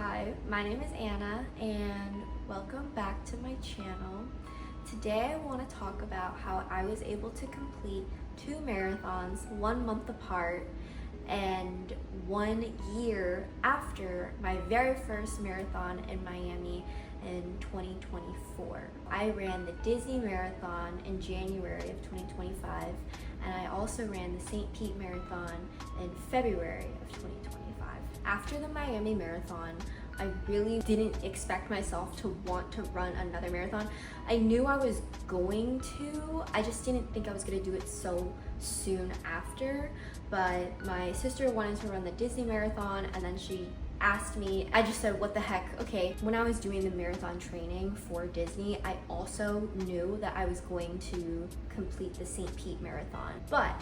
Hi, my name is Anna and welcome back to my channel. Today I want to talk about how I was able to complete 2 marathons 1 month apart and 1 year after my very first marathon in Miami in 2024. I ran the Disney Marathon in January of 2025 and I also ran the St. Pete Marathon in February of 2025. After the Miami Marathon, I really didn't expect myself to want to run another marathon. I knew I was going to, I just didn't think I was gonna do it so soon after, but my sister wanted to run the Disney Marathon and then she asked me, I just said, what the heck, okay. When I was doing the marathon training for Disney, I also knew that I was going to complete the St. Pete Marathon, but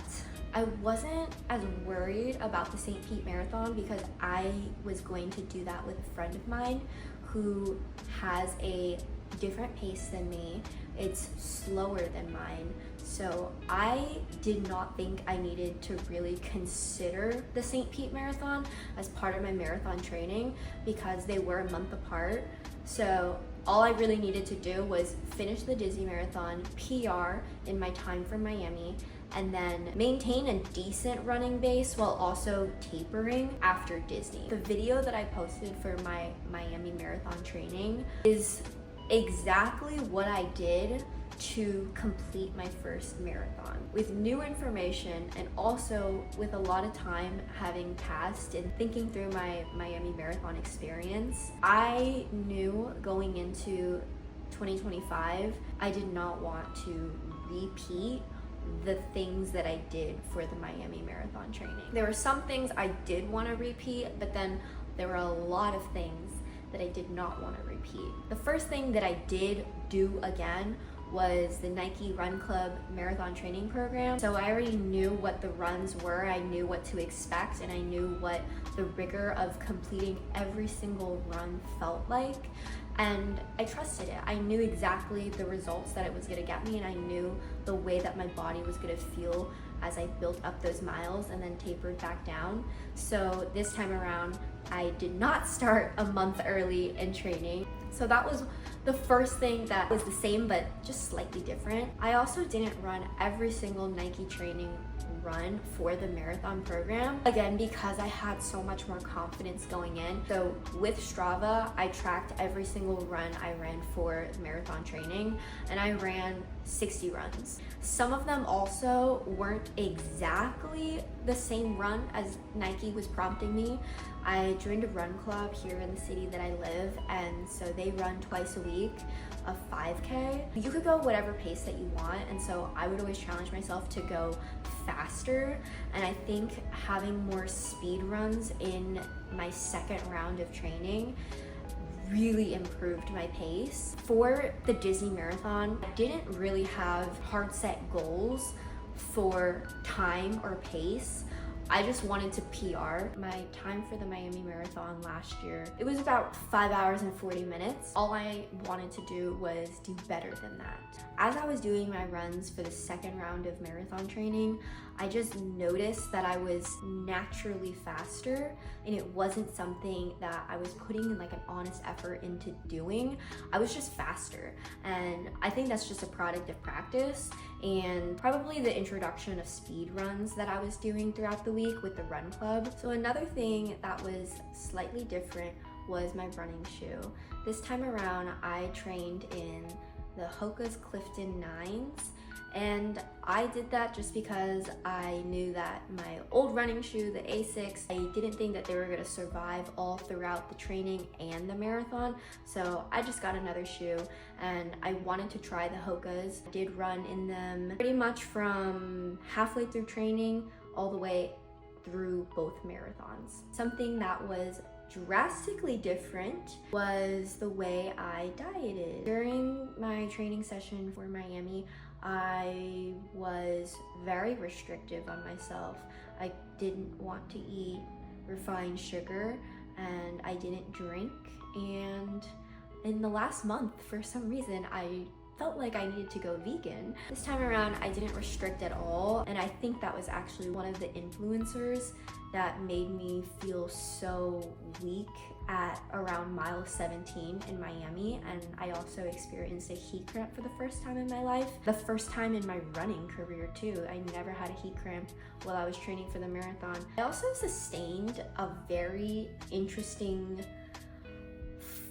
I wasn't as worried about the St. Pete Marathon because I was going to do that with a friend of mine who has a different pace than me. It's slower than mine. So I did not think I needed to really consider the St. Pete Marathon as part of my marathon training because they were a month apart. So all I really needed to do was finish the Disney Marathon, PR in my time from Miami, and then maintain a decent running base while also tapering after Disney. The video that I posted for my Miami Marathon training is exactly what I did to complete my first marathon with new information and also with a lot of time having passed and thinking through my Miami Marathon experience. I knew going into 2025 I did not want to repeat the things that I did for the Miami Marathon training. There were some things I did want to repeat, but then there were a lot of things that I did not want to repeat. The first thing that I did do again was the Nike Run Club Marathon Training Program. So I already knew what the runs were, I knew what to expect, and I knew what the rigor of completing every single run felt like. And I trusted it. I knew exactly the results that it was gonna get me, and I knew the way that my body was gonna feel as I built up those miles and then tapered back down. So this time around, I did not start a month early in training. So that was the first thing that was the same but just slightly different. I also didn't run every single Nike training run for the marathon program, again because I had so much more confidence going in. So with Strava, I tracked every single run I ran for marathon training, and I ran 60 runs. Some of them also weren't exactly the same run as Nike was prompting me. I joined a run club here in the city that I live, and so they run twice a week, a 5K. You could go whatever pace that you want, and so I would always challenge myself to go faster, and I think having more speed runs in my second round of training really improved my pace. For the Disney Marathon, I didn't really have hard set goals for time or pace. I just wanted to PR. My time for the Miami Marathon last year, it was about 5 hours and 40 minutes. All I wanted to do was do better than that. As I was doing my runs for the second round of marathon training, I just noticed that I was naturally faster, and it wasn't something that I was putting in like an honest effort into doing. I was just faster, and I think that's just a product of practice and probably the introduction of speed runs that I was doing throughout the week with the run club. So another thing that was slightly different was my running shoe. This time around, I trained in the Hoka's Clifton 9s, and I did that just because I knew that my old running shoe, the A6, I didn't think that they were gonna survive all throughout the training and the marathon, so I just got another shoe and I wanted to try the Hoka's. I did run in them pretty much from halfway through training all the way through both marathons. Something that was drastically different was the way I dieted. During my training session for Miami, I was very restrictive on myself. I didn't want to eat refined sugar and I didn't drink, and in the last month, for some reason, I felt like I needed to go vegan. This time around, I didn't restrict at all, and I think that was actually one of the influencers that made me feel so weak at around mile 17 in Miami. And I also experienced a heat cramp for the first time in my life. The first time in my running career too. I never had a heat cramp while I was training for the marathon. I also sustained a very interesting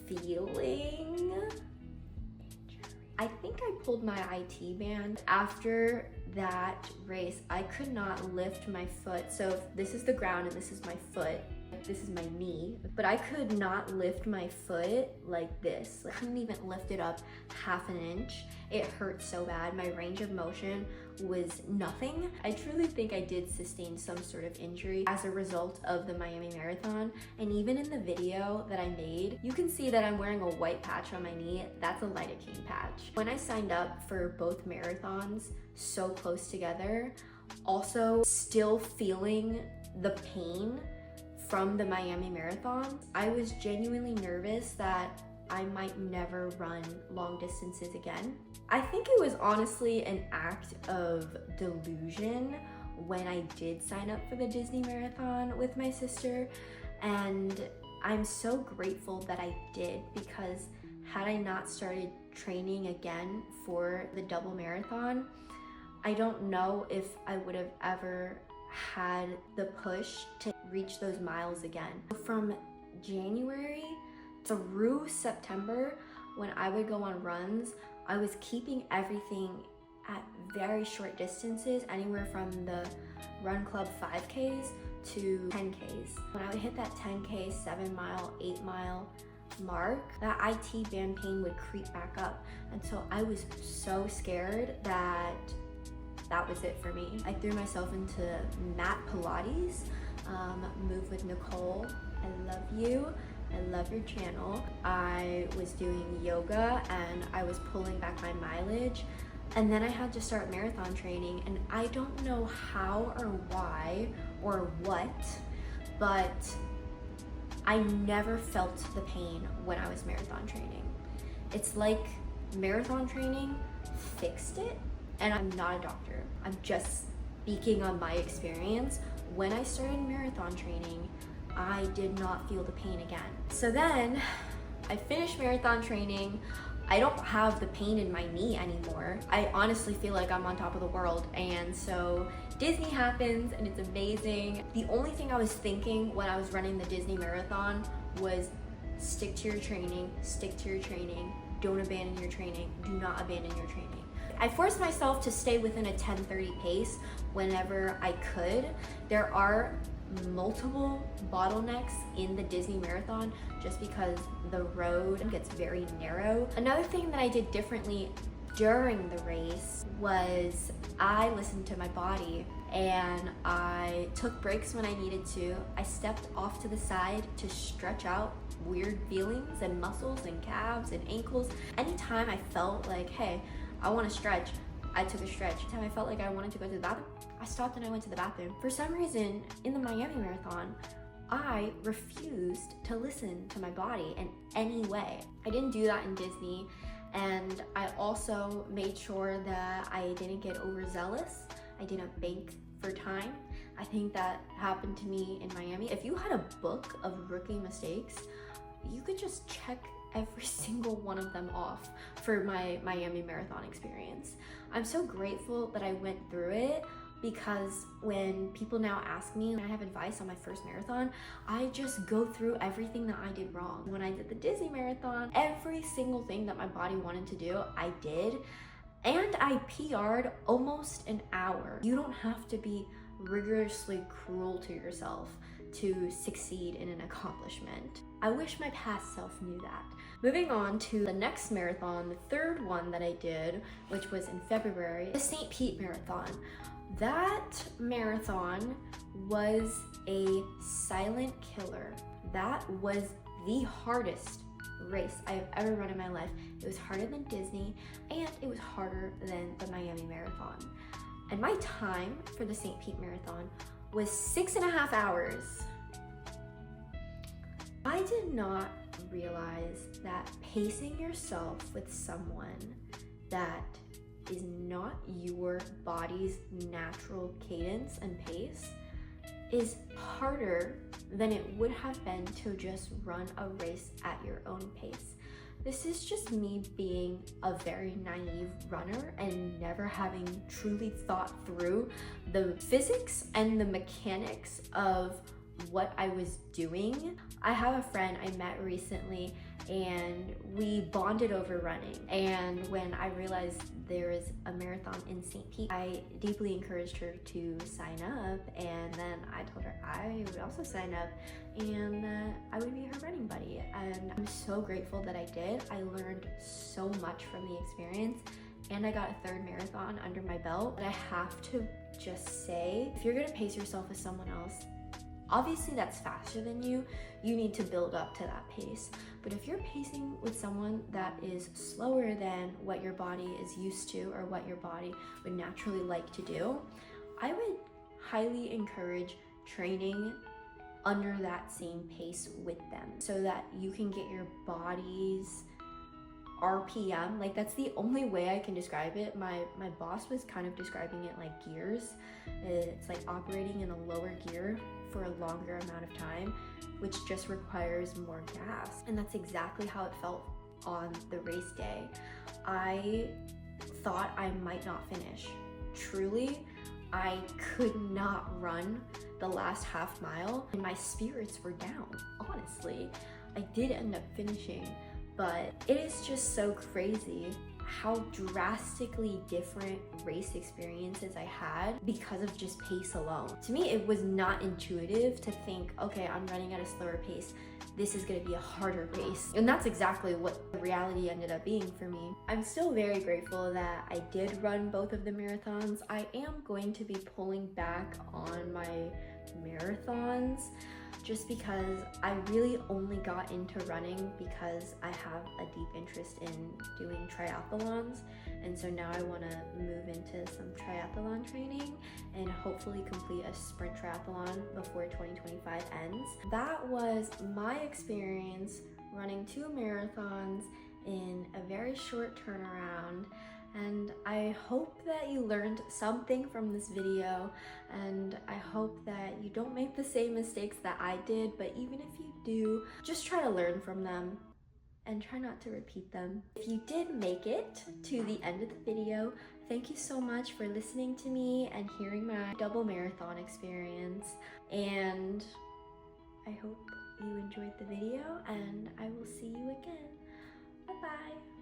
feeling. I think I pulled my IT band. After that race, I could not lift my foot. So if this is the ground and this is my foot, this is my knee, but I could not lift my foot like this. I couldn't even lift it up half an inch. It hurt so bad. My range of motion was nothing. I truly think I did sustain some sort of injury as a result of the Miami Marathon. And even in the video that I made, you can see that I'm wearing a white patch on my knee. That's a lidocaine patch. When I signed up for both marathons so close together, also still feeling the pain from the Miami Marathon, I was genuinely nervous that I might never run long distances again. I think it was honestly an act of delusion when I did sign up for the Disney Marathon with my sister, and I'm so grateful that I did, because had I not started training again for the double marathon, I don't know if I would have ever had the push to reach those miles again. From January through September, when I would go on runs, I was keeping everything at very short distances, anywhere from the Run Club 5Ks to 10Ks. When I would hit that 10K, 7 mile, 8 mile mark, that IT band pain would creep back up. And so I was so scared that was it for me. I threw myself into mat Pilates, Move with Nicole. I love you. I love your channel. I was doing yoga and I was pulling back my mileage. And then I had to start marathon training, and I don't know how or why or what, but I never felt the pain when I was marathon training. It's like marathon training fixed it. And I'm not a doctor. I'm just speaking on my experience. When I started marathon training, I did not feel the pain again. So then I finished marathon training. I don't have the pain in my knee anymore. I honestly feel like I'm on top of the world. And so Disney happens and it's amazing. The only thing I was thinking when I was running the Disney Marathon was stick to your training, don't abandon your training, do not abandon your training. I forced myself to stay within a 10:30 pace whenever I could. There are multiple bottlenecks in the Disney Marathon just because the road gets very narrow. Another thing that I did differently during the race was I listened to my body and I took breaks when I needed to. I stepped off to the side to stretch out weird feelings and muscles and calves and ankles. Anytime I felt like, hey, I want to stretch, I took a stretch. Anytime I felt like I wanted to go to the bathroom, I stopped and I went to the bathroom. For some reason, in the Miami Marathon, I refused to listen to my body in any way. I didn't do that in Disney, and I also made sure that I didn't get overzealous. I didn't bank for time. I think that happened to me in Miami. If you had a book of rookie mistakes, you could just check every single one of them off for my Miami Marathon experience. I'm so grateful that I went through it, because when people now ask me and I have advice on my first marathon, I just go through everything that I did wrong. When I did the Disney Marathon, every single thing that my body wanted to do, I did. And I PR'd almost an hour. You don't have to be rigorously cruel to yourself to succeed in an accomplishment. I wish my past self knew that. Moving on to the next marathon, the third one that I did, which was in February, the St. Pete Marathon. That marathon was a silent killer. That was the hardest race I have ever run in my life. It was harder than Disney, and it was harder than the Miami Marathon. And my time for the St. Pete Marathon was 6.5 hours. I did not realize that pacing yourself with someone that is not your body's natural cadence and pace is harder than it would have been to just run a race at your own pace. This is just me being a very naive runner and never having truly thought through the physics and the mechanics of what I was doing. I have a friend I met recently and we bonded over running. And when I realized there is a marathon in St. Pete, I deeply encouraged her to sign up. And then I told her I would also sign up and that I would be her running buddy. And I'm so grateful that I did. I learned so much from the experience and I got a third marathon under my belt. But I have to just say, if you're gonna pace yourself with someone else, obviously that's faster than you need to build up to that pace. But if you're pacing with someone that is slower than what your body is used to or what your body would naturally like to do, I would highly encourage training under that same pace with them so that you can get your body's RPM. Like, that's the only way I can describe it. My boss was kind of describing it like gears. It's like operating in a lower gear for a longer amount of time, which just requires more gas. And that's exactly how it felt on the race day. I thought I might not finish. Truly, I could not run the last half mile and my spirits were down, honestly. I did end up finishing, but it is just so crazy how drastically different race experiences I had because of just pace alone. To me, it was not intuitive to think, okay, I'm running at a slower pace, this is gonna be a harder race. And that's exactly what the reality ended up being for me. I'm still very grateful that I did run both of the marathons. I am going to be pulling back on my marathons just because I really only got into running because I have a deep interest in doing triathlons. And so now I wanna move into some triathlon training and hopefully complete a sprint triathlon before 2025 ends. That was my experience running 2 marathons in a very short turnaround. And I hope that you learned something from this video, and I hope that you don't make the same mistakes that I did, but even if you do, just try to learn from them and try not to repeat them. If you did make it to the end of the video, thank you so much for listening to me and hearing my double marathon experience. And I hope you enjoyed the video, and I will see you again. Bye-bye.